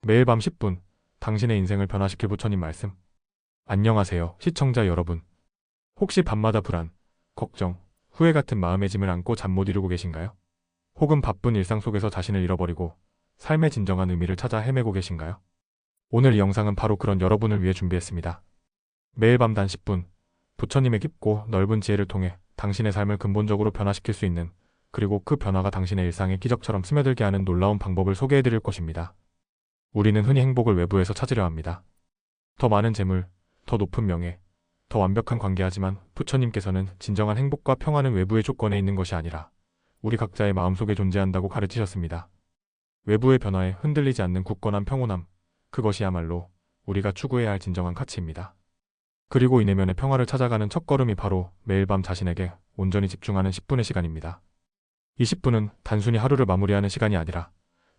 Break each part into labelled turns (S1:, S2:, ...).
S1: 매일 밤 10분, 당신의 인생을 변화시킬 부처님 말씀. 안녕하세요, 시청자 여러분. 혹시 밤마다 불안, 걱정, 후회 같은 마음의 짐을 안고 잠 못 이루고 계신가요? 혹은 바쁜 일상 속에서 자신을 잃어버리고 삶의 진정한 의미를 찾아 헤매고 계신가요? 오늘 이 영상은 바로 그런 여러분을 위해 준비했습니다. 매일 밤 단 10분, 부처님의 깊고 넓은 지혜를 통해 당신의 삶을 근본적으로 변화시킬 수 있는, 그리고 그 변화가 당신의 일상에 기적처럼 스며들게 하는 놀라운 방법을 소개해드릴 것입니다. 우리는 흔히 행복을 외부에서 찾으려 합니다. 더 많은 재물, 더 높은 명예, 더 완벽한 관계하지만 부처님께서는 진정한 행복과 평화는 외부의 조건에 있는 것이 아니라 우리 각자의 마음속에 존재한다고 가르치셨습니다. 외부의 변화에 흔들리지 않는 굳건한 평온함, 그것이야말로 우리가 추구해야 할 진정한 가치입니다. 그리고 이 내면의 평화를 찾아가는 첫걸음이 바로 매일 밤 자신에게 온전히 집중하는 10분의 시간입니다. 이 10분은 단순히 하루를 마무리하는 시간이 아니라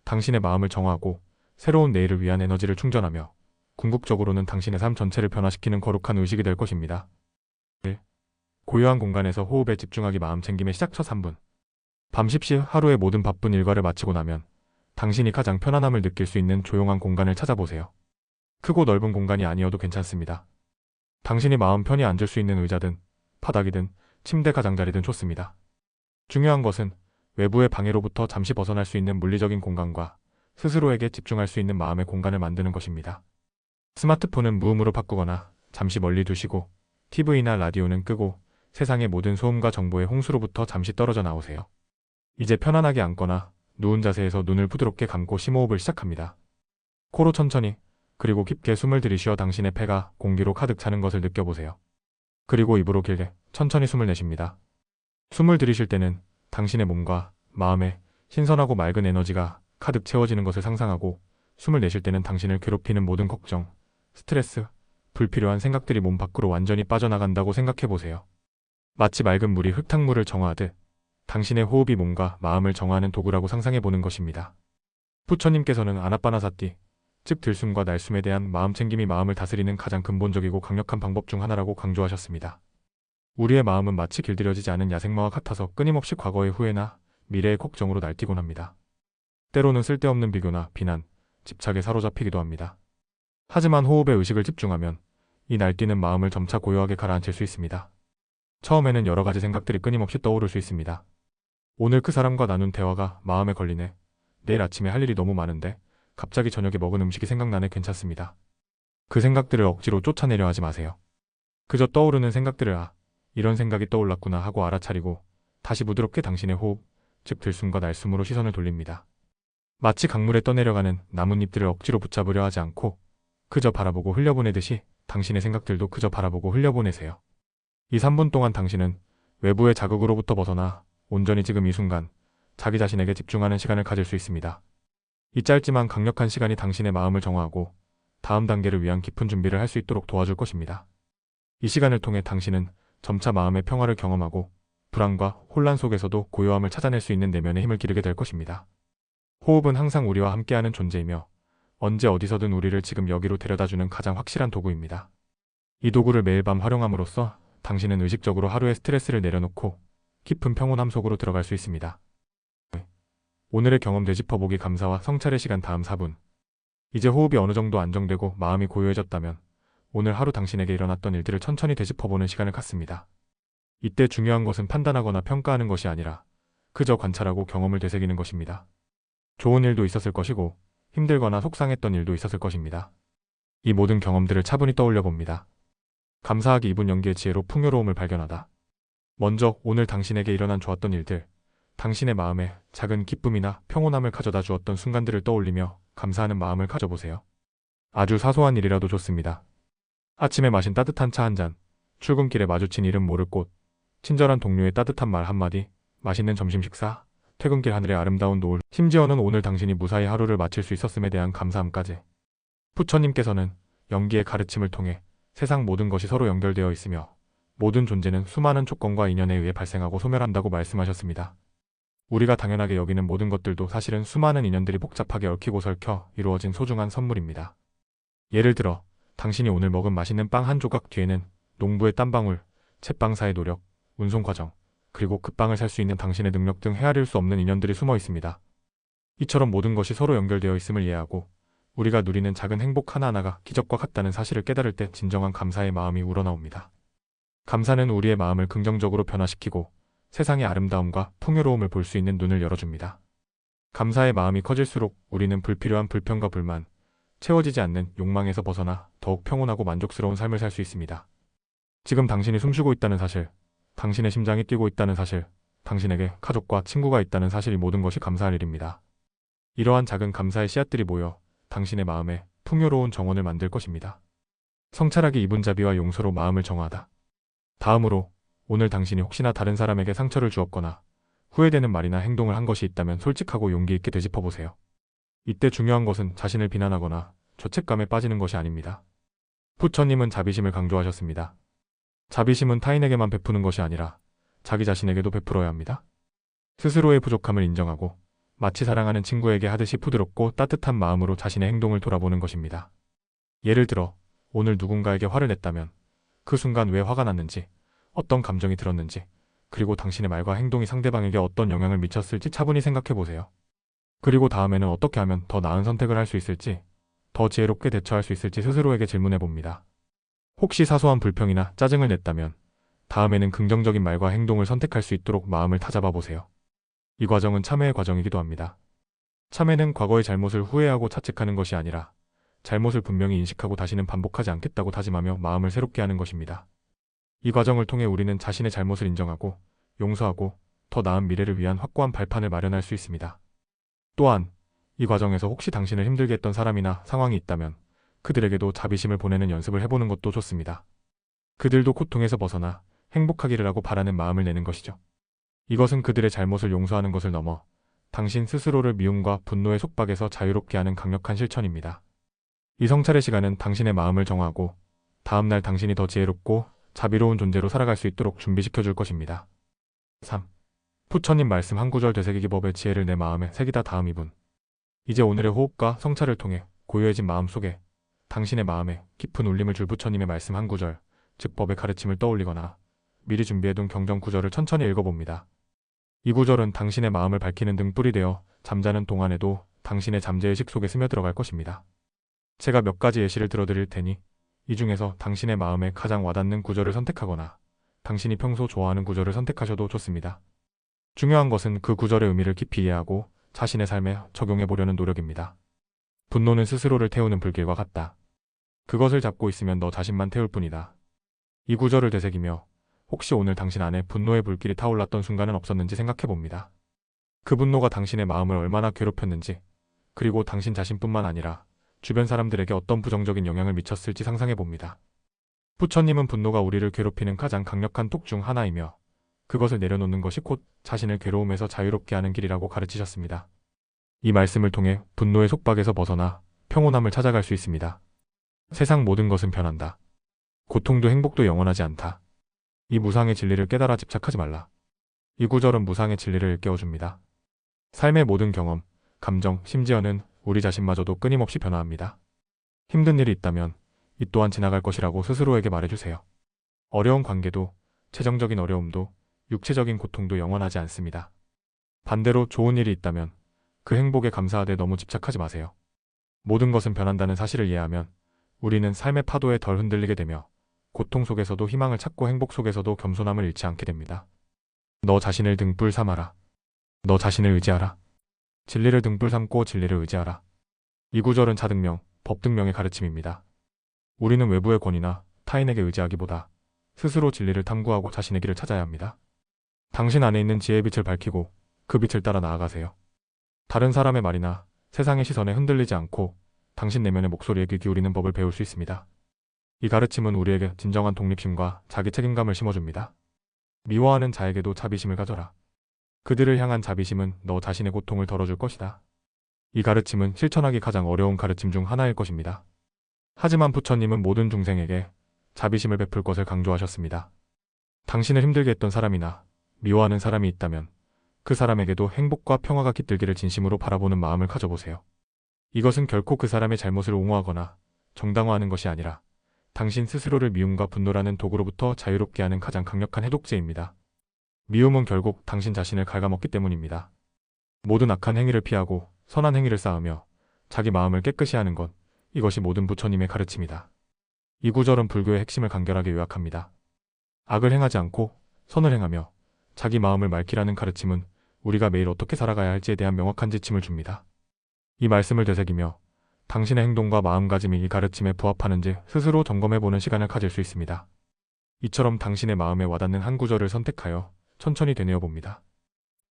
S1: 당신의 마음을 정화하고 새로운 내일을 위한 에너지를 충전하며 궁극적으로는 당신의 삶 전체를 변화시키는 거룩한 의식이 될 것입니다. 1. 고요한 공간에서 호흡에 집중하기. 마음 챙김의 시작. 첫 3분. 밤 10시 하루의 모든 바쁜 일과를 마치고 나면 당신이 가장 편안함을 느낄 수 있는 조용한 공간을 찾아보세요. 크고 넓은 공간이 아니어도 괜찮습니다. 당신이 마음 편히 앉을 수 있는 의자든 바닥이든 침대 가장자리든 좋습니다. 중요한 것은 외부의 방해로부터 잠시 벗어날 수 있는 물리적인 공간과 스스로에게 집중할 수 있는 마음의 공간을 만드는 것입니다. 스마트폰은 무음으로 바꾸거나 잠시 멀리 두시고 TV나 라디오는 끄고 세상의 모든 소음과 정보의 홍수로부터 잠시 떨어져 나오세요. 이제 편안하게 앉거나 누운 자세에서 눈을 부드럽게 감고 심호흡을 시작합니다. 코로 천천히 그리고 깊게 숨을 들이쉬어 당신의 폐가 공기로 가득 차는 것을 느껴보세요. 그리고 입으로 길게 천천히 숨을 내쉽니다. 숨을 들이쉴 때는 당신의 몸과 마음에 신선하고 맑은 에너지가 가득 채워지는 것을 상상하고, 숨을 내쉴 때는 당신을 괴롭히는 모든 걱정, 스트레스, 불필요한 생각들이 몸 밖으로 완전히 빠져나간다고 생각해보세요. 마치 맑은 물이 흙탕물을 정화하듯 당신의 호흡이 몸과 마음을 정화하는 도구라고 상상해보는 것입니다. 부처님께서는 아나빠나사티, 즉 들숨과 날숨에 대한 마음 챙김이 마음을 다스리는 가장 근본적이고 강력한 방법 중 하나라고 강조하셨습니다. 우리의 마음은 마치 길들여지지 않은 야생마와 같아서 끊임없이 과거의 후회나 미래의 걱정으로 날뛰곤 합니다. 때로는 쓸데없는 비교나 비난, 집착에 사로잡히기도 합니다. 하지만 호흡에 의식을 집중하면 이 날뛰는 마음을 점차 고요하게 가라앉힐 수 있습니다. 처음에는 여러 가지 생각들이 끊임없이 떠오를 수 있습니다. 오늘 그 사람과 나눈 대화가 마음에 걸리네. 내일 아침에 할 일이 너무 많은데 갑자기 저녁에 먹은 음식이 생각나네. 괜찮습니다. 그 생각들을 억지로 쫓아내려 하지 마세요. 그저 떠오르는 생각들을 이런 생각이 떠올랐구나 하고 알아차리고 다시 부드럽게 당신의 호흡, 즉 들숨과 날숨으로 시선을 돌립니다. 마치 강물에 떠내려가는 나뭇잎들을 억지로 붙잡으려 하지 않고 그저 바라보고 흘려보내듯이 당신의 생각들도 그저 바라보고 흘려보내세요. 이 3분 동안 당신은 외부의 자극으로부터 벗어나 온전히 지금 이 순간 자기 자신에게 집중하는 시간을 가질 수 있습니다. 이 짧지만 강력한 시간이 당신의 마음을 정화하고 다음 단계를 위한 깊은 준비를 할 수 있도록 도와줄 것입니다. 이 시간을 통해 당신은 점차 마음의 평화를 경험하고 불안과 혼란 속에서도 고요함을 찾아낼 수 있는 내면의 힘을 기르게 될 것입니다. 호흡은 항상 우리와 함께하는 존재이며 언제 어디서든 우리를 지금 여기로 데려다주는 가장 확실한 도구입니다. 이 도구를 매일 밤 활용함으로써 당신은 의식적으로 하루의 스트레스를 내려놓고 깊은 평온함 속으로 들어갈 수 있습니다. 오늘의 경험 되짚어보기. 감사와 성찰의 시간. 다음 4분. 이제 호흡이 어느 정도 안정되고 마음이 고요해졌다면 오늘 하루 당신에게 일어났던 일들을 천천히 되짚어보는 시간을 갖습니다. 이때 중요한 것은 판단하거나 평가하는 것이 아니라 그저 관찰하고 경험을 되새기는 것입니다. 좋은 일도 있었을 것이고 힘들거나 속상했던 일도 있었을 것입니다. 이 모든 경험들을 차분히 떠올려 봅니다. 감사하기. 2분 연기의 지혜로 풍요로움을 발견하다. 먼저 오늘 당신에게 일어난 좋았던 일들, 당신의 마음에 작은 기쁨이나 평온함을 가져다 주었던 순간들을 떠올리며 감사하는 마음을 가져보세요. 아주 사소한 일이라도 좋습니다. 아침에 마신 따뜻한 차 한 잔, 출근길에 마주친 이름 모를 꽃, 친절한 동료의 따뜻한 말 한마디, 맛있는 점심 식사, 퇴근길 하늘의 아름다운 노을, 심지어는 오늘 당신이 무사히 하루를 마칠 수 있었음에 대한 감사함까지. 부처님께서는 연기의 가르침을 통해 세상 모든 것이 서로 연결되어 있으며 모든 존재는 수많은 조건과 인연에 의해 발생하고 소멸한다고 말씀하셨습니다. 우리가 당연하게 여기는 모든 것들도 사실은 수많은 인연들이 복잡하게 얽히고 설켜 이루어진 소중한 선물입니다. 예를 들어 당신이 오늘 먹은 맛있는 빵 한 조각 뒤에는 농부의 땀방울, 채빵사의 노력, 운송 과정, 그리고 그 빵을 살 수 있는 당신의 능력 등 헤아릴 수 없는 인연들이 숨어 있습니다. 이처럼 모든 것이 서로 연결되어 있음을 이해하고 우리가 누리는 작은 행복 하나하나가 기적과 같다는 사실을 깨달을 때 진정한 감사의 마음이 우러나옵니다. 감사는 우리의 마음을 긍정적으로 변화시키고 세상의 아름다움과 풍요로움을 볼 수 있는 눈을 열어줍니다. 감사의 마음이 커질수록 우리는 불필요한 불평과 불만, 채워지지 않는 욕망에서 벗어나 더욱 평온하고 만족스러운 삶을 살 수 있습니다. 지금 당신이 숨쉬고 있다는 사실, 당신의 심장이 뛰고 있다는 사실, 당신에게 가족과 친구가 있다는 사실, 이 모든 것이 감사할 일입니다. 이러한 작은 감사의 씨앗들이 모여 당신의 마음에 풍요로운 정원을 만들 것입니다. 성찰하기 2분 자비와 용서로 마음을 정화하다. 다음으로 오늘 당신이 혹시나 다른 사람에게 상처를 주었거나 후회되는 말이나 행동을 한 것이 있다면 솔직하고 용기 있게 되짚어보세요. 이때 중요한 것은 자신을 비난하거나 죄책감에 빠지는 것이 아닙니다. 부처님은 자비심을 강조하셨습니다. 자비심은 타인에게만 베푸는 것이 아니라 자기 자신에게도 베풀어야 합니다. 스스로의 부족함을 인정하고 마치 사랑하는 친구에게 하듯이 부드럽고 따뜻한 마음으로 자신의 행동을 돌아보는 것입니다. 예를 들어 오늘 누군가에게 화를 냈다면 그 순간 왜 화가 났는지, 어떤 감정이 들었는지, 그리고 당신의 말과 행동이 상대방에게 어떤 영향을 미쳤을지 차분히 생각해 보세요. 그리고 다음에는 어떻게 하면 더 나은 선택을 할 수 있을지, 더 지혜롭게 대처할 수 있을지 스스로에게 질문해 봅니다. 혹시 사소한 불평이나 짜증을 냈다면 다음에는 긍정적인 말과 행동을 선택할 수 있도록 마음을 다잡아 보세요. 이 과정은 참회의 과정이기도 합니다. 참회는 과거의 잘못을 후회하고 자책하는 것이 아니라 잘못을 분명히 인식하고 다시는 반복하지 않겠다고 다짐하며 마음을 새롭게 하는 것입니다. 이 과정을 통해 우리는 자신의 잘못을 인정하고 용서하고 더 나은 미래를 위한 확고한 발판을 마련할 수 있습니다. 또한 이 과정에서 혹시 당신을 힘들게 했던 사람이나 상황이 있다면 그들에게도 자비심을 보내는 연습을 해보는 것도 좋습니다. 그들도 고통에서 벗어나 행복하기를 하고 바라는 마음을 내는 것이죠. 이것은 그들의 잘못을 용서하는 것을 넘어 당신 스스로를 미움과 분노의 속박에서 자유롭게 하는 강력한 실천입니다. 이 성찰의 시간은 당신의 마음을 정화하고 다음날 당신이 더 지혜롭고 자비로운 존재로 살아갈 수 있도록 준비시켜 줄 것입니다. 3. 부처님 말씀 한 구절 되새기기 법의 지혜를 내 마음에 새기다. 다음 2분. 이제 오늘의 호흡과 성찰을 통해 고요해진 마음 속에 당신의 마음에 깊은 울림을 줄 부처님의 말씀 한 구절, 즉 법의 가르침을 떠올리거나 미리 준비해둔 경전 구절을 천천히 읽어봅니다. 이 구절은 당신의 마음을 밝히는 등불이 되어 잠자는 동안에도 당신의 잠재의식 속에 스며들어갈 것입니다. 제가 몇 가지 예시를 들어드릴 테니 이 중에서 당신의 마음에 가장 와닿는 구절을 선택하거나 당신이 평소 좋아하는 구절을 선택하셔도 좋습니다. 중요한 것은 그 구절의 의미를 깊이 이해하고 자신의 삶에 적용해 보려는 노력입니다. 분노는 스스로를 태우는 불길과 같다. 그것을 잡고 있으면 너 자신만 태울 뿐이다. 이 구절을 되새기며 혹시 오늘 당신 안에 분노의 불길이 타올랐던 순간은 없었는지 생각해 봅니다. 그 분노가 당신의 마음을 얼마나 괴롭혔는지, 그리고 당신 자신뿐만 아니라 주변 사람들에게 어떤 부정적인 영향을 미쳤을지 상상해 봅니다. 부처님은 분노가 우리를 괴롭히는 가장 강력한 독 중 하나이며 그것을 내려놓는 것이 곧 자신을 괴로움에서 자유롭게 하는 길이라고 가르치셨습니다. 이 말씀을 통해 분노의 속박에서 벗어나 평온함을 찾아갈 수 있습니다. 세상 모든 것은 변한다. 고통도 행복도 영원하지 않다. 이 무상의 진리를 깨달아 집착하지 말라. 이 구절은 무상의 진리를 일깨워줍니다. 삶의 모든 경험, 감정, 심지어는 우리 자신마저도 끊임없이 변화합니다. 힘든 일이 있다면 이 또한 지나갈 것이라고 스스로에게 말해주세요. 어려운 관계도, 재정적인 어려움도, 육체적인 고통도 영원하지 않습니다. 반대로 좋은 일이 있다면 그 행복에 감사하되 너무 집착하지 마세요. 모든 것은 변한다는 사실을 이해하면 우리는 삶의 파도에 덜 흔들리게 되며 고통 속에서도 희망을 찾고 행복 속에서도 겸손함을 잃지 않게 됩니다. 너 자신을 등불 삼아라. 너 자신을 의지하라. 진리를 등불 삼고 진리를 의지하라. 이 구절은 자등명, 법등명의 가르침입니다. 우리는 외부의 권위나 타인에게 의지하기보다 스스로 진리를 탐구하고 자신의 길을 찾아야 합니다. 당신 안에 있는 지혜의 빛을 밝히고 그 빛을 따라 나아가세요. 다른 사람의 말이나 세상의 시선에 흔들리지 않고 당신 내면의 목소리에 귀 기울이는 법을 배울 수 있습니다. 이 가르침은 우리에게 진정한 독립심과 자기 책임감을 심어줍니다. 미워하는 자에게도 자비심을 가져라. 그들을 향한 자비심은 너 자신의 고통을 덜어줄 것이다. 이 가르침은 실천하기 가장 어려운 가르침 중 하나일 것입니다. 하지만 부처님은 모든 중생에게 자비심을 베풀 것을 강조하셨습니다. 당신을 힘들게 했던 사람이나 미워하는 사람이 있다면 그 사람에게도 행복과 평화가 깃들기를 진심으로 바라보는 마음을 가져보세요. 이것은 결코 그 사람의 잘못을 옹호하거나 정당화하는 것이 아니라 당신 스스로를 미움과 분노라는 도구로부터 자유롭게 하는 가장 강력한 해독제입니다. 미움은 결국 당신 자신을 갉아먹기 때문입니다. 모든 악한 행위를 피하고 선한 행위를 쌓으며 자기 마음을 깨끗이 하는 것, 이것이 모든 부처님의 가르침이다. 이 구절은 불교의 핵심을 간결하게 요약합니다. 악을 행하지 않고 선을 행하며 자기 마음을 맑히라는 가르침은 우리가 매일 어떻게 살아가야 할지에 대한 명확한 지침을 줍니다. 이 말씀을 되새기며 당신의 행동과 마음가짐이 이 가르침에 부합하는지 스스로 점검해보는 시간을 가질 수 있습니다. 이처럼 당신의 마음에 와닿는 한 구절을 선택하여 천천히 되뇌어 봅니다.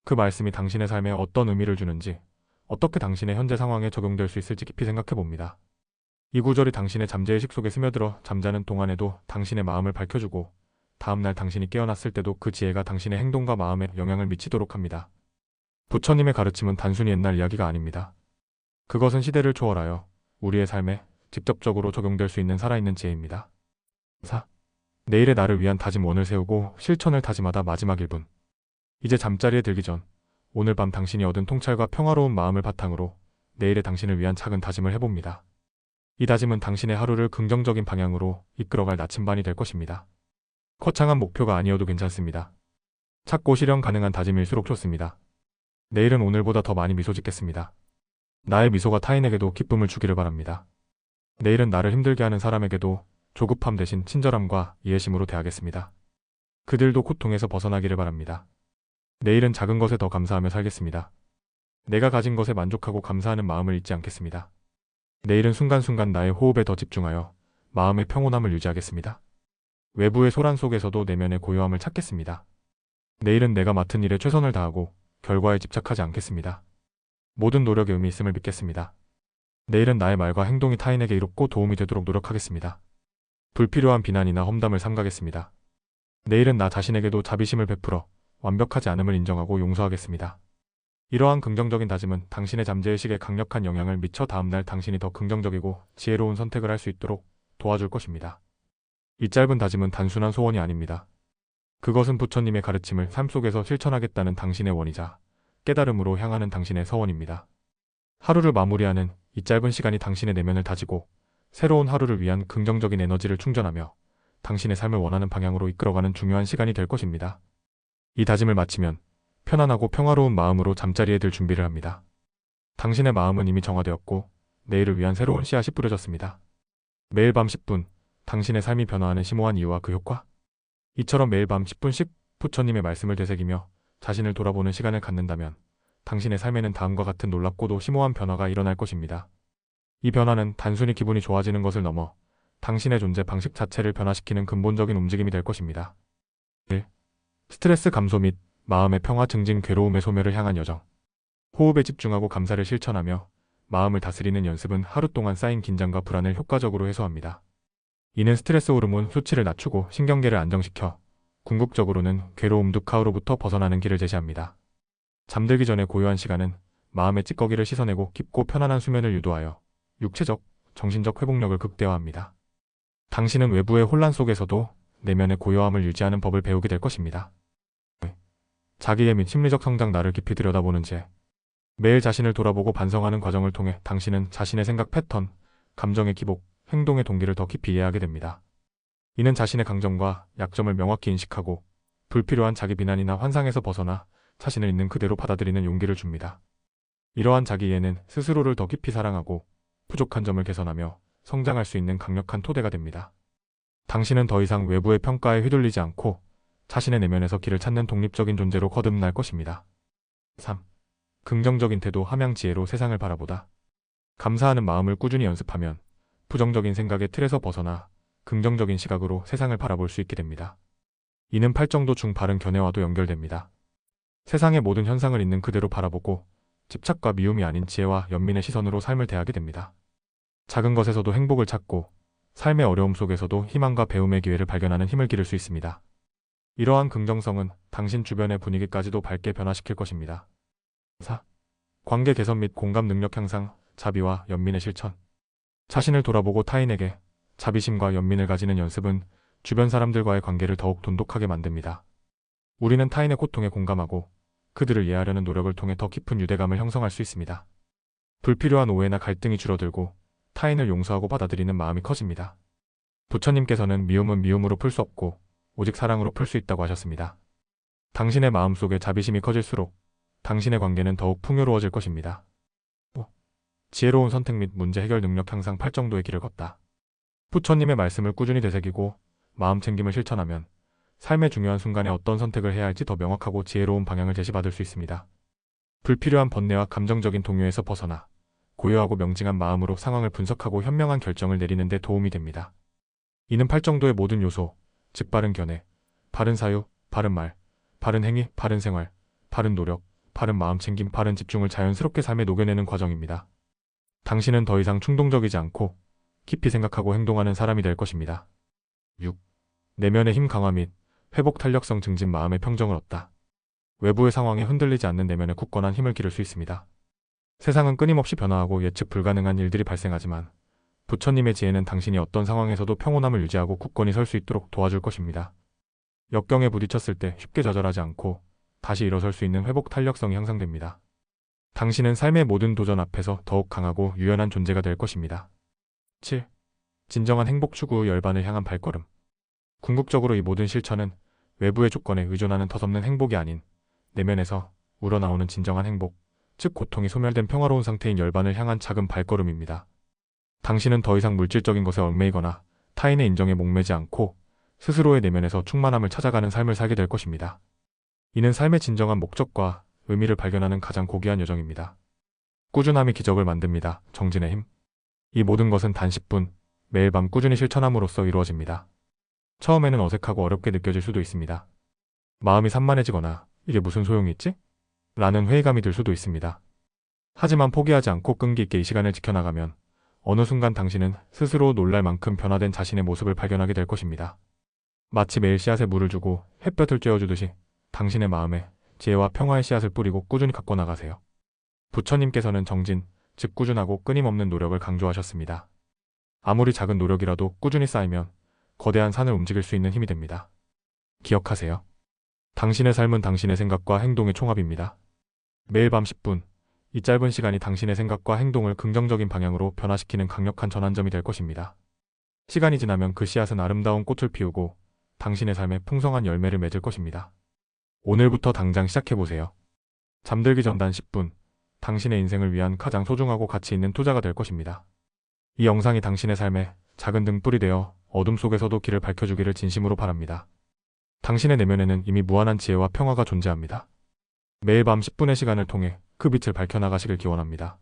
S1: 그 말씀이 당신의 삶에 어떤 의미를 주는지, 어떻게 당신의 현재 상황에 적용될 수 있을지 깊이 생각해 봅니다. 이 구절이 당신의 잠재의식 속에 스며들어 잠자는 동안에도 당신의 마음을 밝혀주고 다음날 당신이 깨어났을 때도 그 지혜가 당신의 행동과 마음에 영향을 미치도록 합니다. 부처님의 가르침은 단순히 옛날 이야기가 아닙니다. 그것은 시대를 초월하여 우리의 삶에 직접적으로 적용될 수 있는 살아있는 지혜입니다. 4. 내일의 나를 위한 다짐원을 세우고 실천을 다짐하다 마지막 1분. 이제 잠자리에 들기 전 오늘 밤 당신이 얻은 통찰과 평화로운 마음을 바탕으로 내일의 당신을 위한 작은 다짐을 해봅니다. 이 다짐은 당신의 하루를 긍정적인 방향으로 이끌어갈 나침반이 될 것입니다. 거창한 목표가 아니어도 괜찮습니다. 작고 실현 가능한 다짐일수록 좋습니다. 내일은 오늘보다 더 많이 미소 짓겠습니다. 나의 미소가 타인에게도 기쁨을 주기를 바랍니다. 내일은 나를 힘들게 하는 사람에게도 조급함 대신 친절함과 이해심으로 대하겠습니다. 그들도 고통에서 벗어나기를 바랍니다. 내일은 작은 것에 더 감사하며 살겠습니다. 내가 가진 것에 만족하고 감사하는 마음을 잊지 않겠습니다. 내일은 순간순간 나의 호흡에 더 집중하여 마음의 평온함을 유지하겠습니다. 외부의 소란 속에서도 내면의 고요함을 찾겠습니다. 내일은 내가 맡은 일에 최선을 다하고 결과에 집착하지 않겠습니다. 모든 노력에 의미 있음을 믿겠습니다. 내일은 나의 말과 행동이 타인에게 이롭고 도움이 되도록 노력하겠습니다. 불필요한 비난이나 험담을 삼가겠습니다. 내일은 나 자신에게도 자비심을 베풀어 완벽하지 않음을 인정하고 용서하겠습니다. 이러한 긍정적인 다짐은 당신의 잠재의식에 강력한 영향을 미쳐 다음날 당신이 더 긍정적이고 지혜로운 선택을 할 수 있도록 도와줄 것입니다. 이 짧은 다짐은 단순한 소원이 아닙니다. 그것은 부처님의 가르침을 삶 속에서 실천하겠다는 당신의 원이자 깨달음으로 향하는 당신의 서원입니다. 하루를 마무리하는 이 짧은 시간이 당신의 내면을 다지고 새로운 하루를 위한 긍정적인 에너지를 충전하며 당신의 삶을 원하는 방향으로 이끌어가는 중요한 시간이 될 것입니다. 이 다짐을 마치면 편안하고 평화로운 마음으로 잠자리에 들 준비를 합니다. 당신의 마음은 이미 정화되었고 내일을 위한 새로운 씨앗이 뿌려졌습니다. 매일 밤 10분, 당신의 삶이 변화하는 심오한 이유와 그 효과? 이처럼 매일 밤 10분씩 부처님의 말씀을 되새기며 자신을 돌아보는 시간을 갖는다면 당신의 삶에는 다음과 같은 놀랍고도 심오한 변화가 일어날 것입니다. 이 변화는 단순히 기분이 좋아지는 것을 넘어 당신의 존재 방식 자체를 변화시키는 근본적인 움직임이 될 것입니다. 1. 스트레스 감소 및 마음의 평화 증진 괴로움의 소멸을 향한 여정. 호흡에 집중하고 감사를 실천하며 마음을 다스리는 연습은 하루 동안 쌓인 긴장과 불안을 효과적으로 해소합니다. 이는 스트레스 호르몬 수치를 낮추고 신경계를 안정시켜 궁극적으로는 괴로움 두카우로부터 벗어나는 길을 제시합니다. 잠들기 전의 고요한 시간은 마음의 찌꺼기를 씻어내고 깊고 편안한 수면을 유도하여 육체적, 정신적 회복력을 극대화합니다. 당신은 외부의 혼란 속에서도 내면의 고요함을 유지하는 법을 배우게 될 것입니다. 자기의 및 심리적 성장 나를 깊이 들여다보는 재. 매일 자신을 돌아보고 반성하는 과정을 통해 당신은 자신의 생각 패턴, 감정의 기복, 행동의 동기를 더 깊이 이해하게 됩니다. 이는 자신의 강점과 약점을 명확히 인식하고 불필요한 자기 비난이나 환상에서 벗어나 자신을 있는 그대로 받아들이는 용기를 줍니다. 이러한 자기 이해는 스스로를 더 깊이 사랑하고 부족한 점을 개선하며 성장할 수 있는 강력한 토대가 됩니다. 당신은 더 이상 외부의 평가에 휘둘리지 않고 자신의 내면에서 길을 찾는 독립적인 존재로 거듭날 것입니다. 3. 긍정적인 태도 함양지혜로 세상을 바라보다. 감사하는 마음을 꾸준히 연습하면 부정적인 생각의 틀에서 벗어나 긍정적인 시각으로 세상을 바라볼 수 있게 됩니다. 이는 팔정도 중 바른 견해와도 연결됩니다. 세상의 모든 현상을 있는 그대로 바라보고 집착과 미움이 아닌 지혜와 연민의 시선으로 삶을 대하게 됩니다. 작은 것에서도 행복을 찾고 삶의 어려움 속에서도 희망과 배움의 기회를 발견하는 힘을 기를 수 있습니다. 이러한 긍정성은 당신 주변의 분위기까지도 밝게 변화시킬 것입니다. 4. 관계 개선 및 공감 능력 향상, 자비와 연민의 실천. 자신을 돌아보고 타인에게 자비심과 연민을 가지는 연습은 주변 사람들과의 관계를 더욱 돈독하게 만듭니다. 우리는 타인의 고통에 공감하고 그들을 이해하려는 노력을 통해 더 깊은 유대감을 형성할 수 있습니다. 불필요한 오해나 갈등이 줄어들고 타인을 용서하고 받아들이는 마음이 커집니다. 부처님께서는 미움은 미움으로 풀 수 없고 오직 사랑으로 풀 수 있다고 하셨습니다. 당신의 마음속에 자비심이 커질수록 당신의 관계는 더욱 풍요로워질 것입니다. 5. 지혜로운 선택 및 문제 해결 능력 향상 8정도의 길을 걷다. 부처님의 말씀을 꾸준히 되새기고 마음 챙김을 실천하면 삶의 중요한 순간에 어떤 선택을 해야 할지 더 명확하고 지혜로운 방향을 제시받을 수 있습니다. 불필요한 번뇌와 감정적인 동요에서 벗어나 고요하고 명징한 마음으로 상황을 분석하고 현명한 결정을 내리는 데 도움이 됩니다. 이는 8정도의 모든 요소, 즉 바른 견해, 바른 사유, 바른 말, 바른 행위, 바른 생활, 바른 노력, 바른 마음 챙김, 바른 집중을 자연스럽게 삶에 녹여내는 과정입니다. 당신은 더 이상 충동적이지 않고 깊이 생각하고 행동하는 사람이 될 것입니다. 6. 내면의 힘 강화 및 회복 탄력성 증진 마음의 평정을 얻다. 외부의 상황에 흔들리지 않는 내면의 굳건한 힘을 기를 수 있습니다. 세상은 끊임없이 변화하고 예측 불가능한 일들이 발생하지만 부처님의 지혜는 당신이 어떤 상황에서도 평온함을 유지하고 굳건히 설 수 있도록 도와줄 것입니다. 역경에 부딪혔을 때 쉽게 좌절하지 않고 다시 일어설 수 있는 회복 탄력성이 향상됩니다. 당신은 삶의 모든 도전 앞에서 더욱 강하고 유연한 존재가 될 것입니다. 7. 진정한 행복 추구 열반을 향한 발걸음. 궁극적으로 이 모든 실천은 외부의 조건에 의존하는 덧없는 행복이 아닌 내면에서 우러나오는 진정한 행복, 즉 고통이 소멸된 평화로운 상태인 열반을 향한 작은 발걸음입니다. 당신은 더 이상 물질적인 것에 얽매이거나 타인의 인정에 목매지 않고 스스로의 내면에서 충만함을 찾아가는 삶을 살게 될 것입니다. 이는 삶의 진정한 목적과 의미를 발견하는 가장 고귀한 여정입니다. 꾸준함이 기적을 만듭니다. 정진의 힘. 이 모든 것은 단 10분, 매일 밤 꾸준히 실천함으로써 이루어집니다. 처음에는 어색하고 어렵게 느껴질 수도 있습니다. 마음이 산만해지거나 이게 무슨 소용이 있지? 라는 회의감이 들 수도 있습니다. 하지만 포기하지 않고 끈기 있게 이 시간을 지켜나가면 어느 순간 당신은 스스로 놀랄 만큼 변화된 자신의 모습을 발견하게 될 것입니다. 마치 매일 씨앗에 물을 주고 햇볕을 쬐어주듯이 당신의 마음에 지혜와 평화의 씨앗을 뿌리고 꾸준히 갖고 나가세요. 부처님께서는 정진, 즉 꾸준하고 끊임없는 노력을 강조하셨습니다. 아무리 작은 노력이라도 꾸준히 쌓이면 거대한 산을 움직일 수 있는 힘이 됩니다. 기억하세요. 당신의 삶은 당신의 생각과 행동의 총합입니다. 매일 밤 10분, 이 짧은 시간이 당신의 생각과 행동을 긍정적인 방향으로 변화시키는 강력한 전환점이 될 것입니다. 시간이 지나면 그 씨앗은 아름다운 꽃을 피우고 당신의 삶에 풍성한 열매를 맺을 것입니다. 오늘부터 당장 시작해보세요. 잠들기 전 단 10분, 당신의 인생을 위한 가장 소중하고 가치 있는 투자가 될 것입니다. 이 영상이 당신의 삶에 작은 등불이 되어 어둠 속에서도 길을 밝혀주기를 진심으로 바랍니다. 당신의 내면에는 이미 무한한 지혜와 평화가 존재합니다. 매일 밤 10분의 시간을 통해 그 빛을 밝혀나가시길 기원합니다.